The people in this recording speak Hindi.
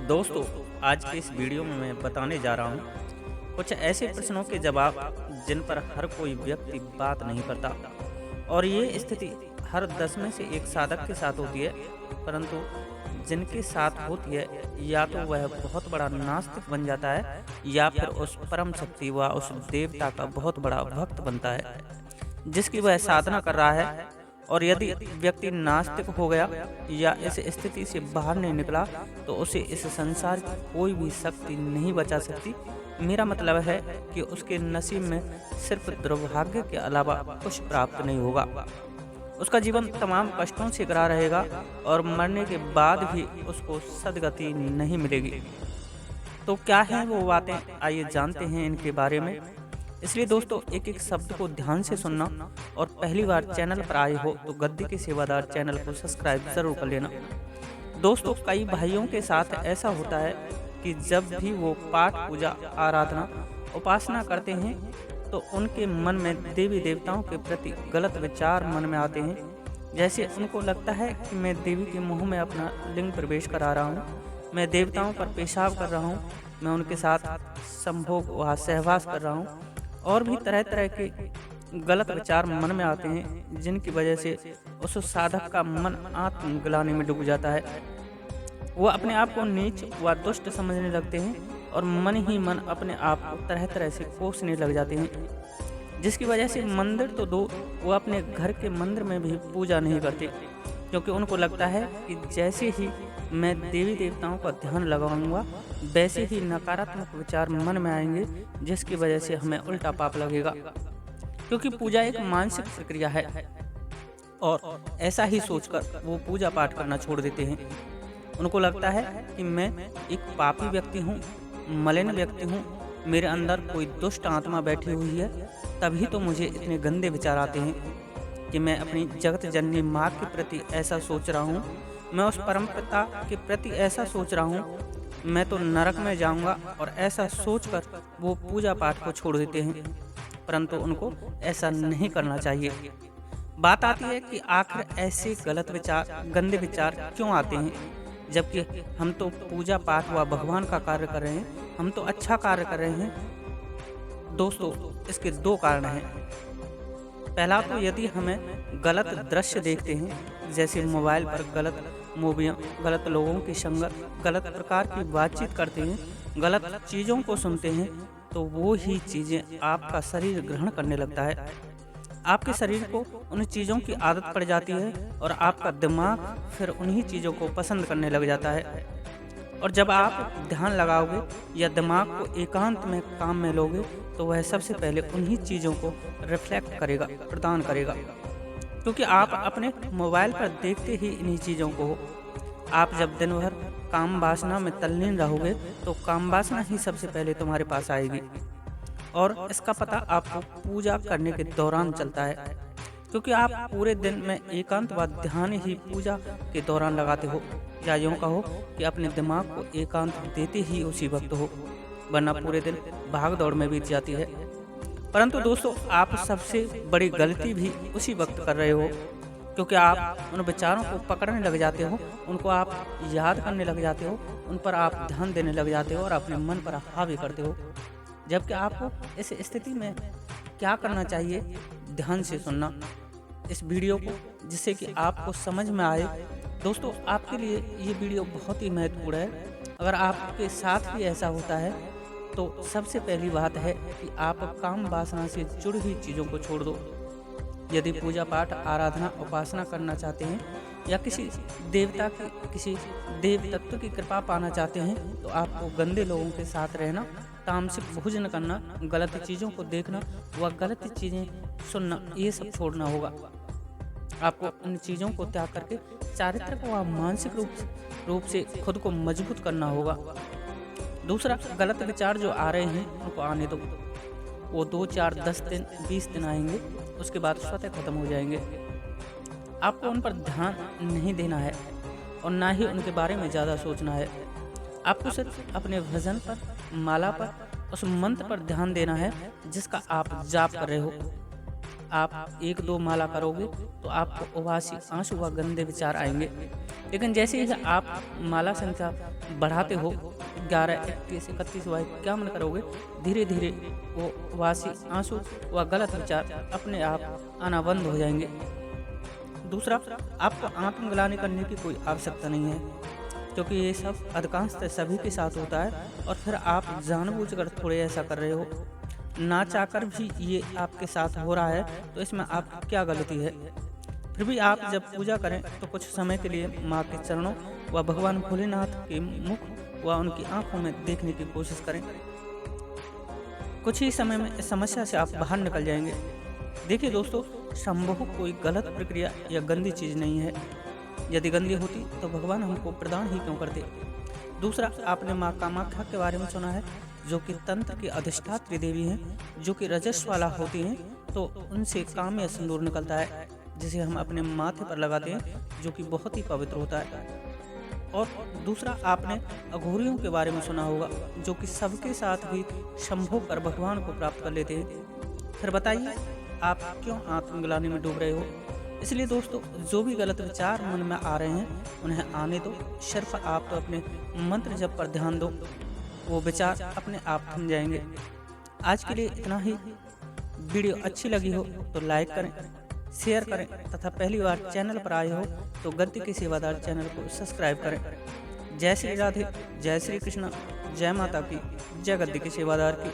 दोस्तों, आज के इस वीडियो में मैं बताने जा रहा हूँ कुछ ऐसे प्रश्नों के जवाब जिन पर हर कोई व्यक्ति बात नहीं करता। और ये स्थिति हर 10 में से एक साधक के साथ होती है, परंतु जिनके साथ होती है या तो वह बहुत बड़ा नास्तिक बन जाता है या फिर उस परम शक्ति व उस देवता का बहुत बड़ा भक्त बनता है जिसकी वह साधना कर रहा है। और यदि व्यक्ति नास्तिक हो गया या इस स्थिति से बाहर नहीं निकला तो उसे इस संसार की कोई भी शक्ति नहीं बचा सकती। मेरा मतलब है कि उसके नसीब में सिर्फ दुर्भाग्य के अलावा कुछ प्राप्त नहीं होगा। उसका जीवन तमाम कष्टों से घिरा रहेगा और मरने के बाद भी उसको सद्गति नहीं मिलेगी। तो क्या है वो बातें, आइए जानते हैं इनके बारे में। इसलिए दोस्तों, एक एक शब्द को ध्यान से सुनना और पहली बार चैनल पर आए हो तो गद्दी के सेवादार चैनल को सब्सक्राइब जरूर कर लेना। दोस्तों, कई भाइयों के साथ ऐसा होता है कि जब भी वो पाठ, पूजा, आराधना, उपासना करते हैं तो उनके मन में देवी देवताओं के प्रति गलत विचार मन में आते हैं। जैसे उनको लगता है कि मैं देवी के मुंह में अपना लिंग प्रवेश करा रहा हूँ, मैं देवताओं पर पेशाब कर रहा हूँ, मैं उनके साथ संभोग व सहवास कर रहा हूँ। और भी तरह तरह के गलत विचार मन में आते हैं जिनकी वजह से उस साधक का मन आत्मग्लानि में डूब जाता है। वो अपने आप को नीच व दुष्ट समझने लगते हैं और मन ही मन अपने आप को तरह तरह से कोसने लग जाते हैं, जिसकी वजह से मंदिर तो दो, वो अपने घर के मंदिर में भी पूजा नहीं करते, क्योंकि उनको लगता है कि जैसे ही मैं देवी देवताओं का ध्यान लगाऊंगा वैसे ही नकारात्मक विचार मन में आएंगे, जिसकी वजह से हमें उल्टा पाप लगेगा। क्योंकि पूजा एक मानसिक प्रक्रिया है और ऐसा ही सोचकर वो पूजा पाठ करना छोड़ देते हैं। उनको लगता है कि मैं एक पापी व्यक्ति हूँ, मलिन व्यक्ति हूँ, मेरे अंदर कोई दुष्ट आत्मा बैठी हुई है, तभी तो मुझे इतने गंदे विचार आते हैं कि मैं अपनी जगत जननी माँ के प्रति ऐसा सोच रहा हूँ, मैं उस परम पिता के प्रति ऐसा सोच रहा हूँ, मैं तो नरक में जाऊंगा। और ऐसा सोचकर वो पूजा पाठ को छोड़ देते हैं, परंतु उनको ऐसा नहीं करना चाहिए। बात आती है कि आखिर ऐसे गलत विचार, गंदे विचार क्यों आते हैं, जबकि हम तो पूजा पाठ व भगवान का कार्य कर रहे हैं, हम तो अच्छा कार्य कर रहे हैं। दोस्तों, इसके दो कारण हैं। पहला तो यदि हमें गलत दृश्य देखते हैं, जैसे मोबाइल पर गलत मूवियाँ, गलत लोगों की संगत, गलत प्रकार की बातचीत करते हैं, गलत चीज़ों को सुनते हैं, तो वो ही चीज़ें आपका शरीर ग्रहण करने लगता है। आपके शरीर को उन चीज़ों की आदत पड़ जाती है और आपका दिमाग फिर उन्हीं चीज़ों को पसंद करने लग जाता है। और जब आप ध्यान लगाओगे या दिमाग को एकांत में काम में लोगे तो वह सबसे पहले उन्हीं चीज़ों को रिफ्लेक्ट करेगा, प्रदान करेगा, क्योंकि आप अपने मोबाइल पर देखते ही इन्हीं चीज़ों को हो। आप जब दिन भर काम वासना में तल्लीन रहोगे तो काम वासना ही सबसे पहले तुम्हारे पास आएगी। और इसका पता आपको पूजा करने के दौरान चलता है, क्योंकि आप पूरे दिन में एकांत व ध्यान ही पूजा के दौरान लगाते हो, या यूँ कहो कि अपने दिमाग को एकांत देते ही उसी वक्त हो, वरना पूरे दिन भाग दौड़ में बीत जाती है। परंतु दोस्तों, आप सबसे बड़ी गलती भी उसी वक्त कर रहे हो, क्योंकि आप उन विचारों को पकड़ने लग जाते हो, उनको आप याद करने लग जाते हो, उन पर आप ध्यान देने लग जाते हो और अपने मन पर हावी करते हो। जबकि आपको इस स्थिति में क्या करना चाहिए, ध्यान से सुनना इस वीडियो को, जिससे कि आपको समझ में आए। दोस्तों, आपके लिए ये वीडियो बहुत ही महत्वपूर्ण है। अगर आपके साथ भी ऐसा होता है तो सबसे पहली बात है कि आप काम वासना से जुड़ी हुई चीज़ों को छोड़ दो। यदि पूजा पाठ, आराधना, उपासना करना चाहते हैं या किसी देवता की, किसी देव तत्व की कृपा पाना चाहते हैं तो आपको गंदे लोगों के साथ रहना, तामसिक भोजन करना, गलत चीज़ों को देखना व गलत चीज़ें सुनना, ये सब छोड़ना होगा। आपको उन चीज़ों को त्याग करके चारित्रिक व मानसिक रूप से खुद को मजबूत करना होगा। दूसरा, गलत विचार जो आ रहे हैं उनको आने दो। वो 2, 4, 10 दिन, 20 दिन आएंगे, उसके बाद स्वतः खत्म हो जाएंगे। आपको उन पर ध्यान नहीं देना है और ना ही उनके बारे में ज़्यादा सोचना है। आपको सिर्फ अपने भजन पर, माला पर, उस मंत्र पर ध्यान देना है जिसका आप जाप कर रहे हो। आप 1-2 माला करोगे तो आपको उबासी, आंसू व गंदे विचार आएंगे। लेकिन जैसे ही आप माला संख्या बढ़ाते हो, 11, 31, 31 व 51 करोगे, धीरे धीरे वो उबासी, आंसू व गलत विचार अपने आप आना बंद हो जाएंगे। दूसरा, आपको आत्मग्लानि करने की कोई आवश्यकता नहीं है, क्योंकि ये सब अधिकांशतः सभी के साथ होता है और फिर आप जानबूझकर थोड़े ऐसा कर रहे हो। ना चाहकर भी ये आपके साथ हो रहा है, तो इसमें आपकी क्या गलती है? फिर भी आप जब पूजा करें तो कुछ समय के लिए माँ के चरणों व भगवान भोलेनाथ के मुख व उनकी आंखों में देखने की कोशिश करें। कुछ ही समय में इस समस्या से आप बाहर निकल जाएंगे। देखिए दोस्तों, संभोग कोई गलत प्रक्रिया या गंदी चीज़ नहीं है। यदि गंदी होती तो भगवान हमको प्रदान ही क्यों करते। दूसरा, आपने माँ कामाख्या के बारे में सुना है, जो कि तंत्र की अधिष्ठात्री देवी हैं, जो कि रजस्वाला होती हैं, तो उनसे काम या सिंदूर निकलता है, जिसे हम अपने माथे पर लगाते हैं, जो कि बहुत ही पवित्र होता है। और दूसरा, आपने अघोरियों के बारे में सुना होगा, जो कि सबके साथ भी संभोग कर भगवान को प्राप्त कर लेते हैं। फिर बताइए, आप क्यों आत्मग्लानि में डूब रहे हो? इसलिए दोस्तों, जो भी गलत विचार मन में आ रहे हैं उन्हें आने दो। सिर्फ आप तो अपने मंत्र जप पर ध्यान दो, वो विचार अपने आप थम जाएंगे। आज के लिए इतना ही। वीडियो अच्छी लगी हो तो लाइक करें, शेयर करें तथा पहली बार चैनल पर आए हो तो गद्दी के सेवादार चैनल को सब्सक्राइब करें। जय श्री राधे, जय श्री कृष्ण, जय माता की, जय गद्दी के सेवादार की।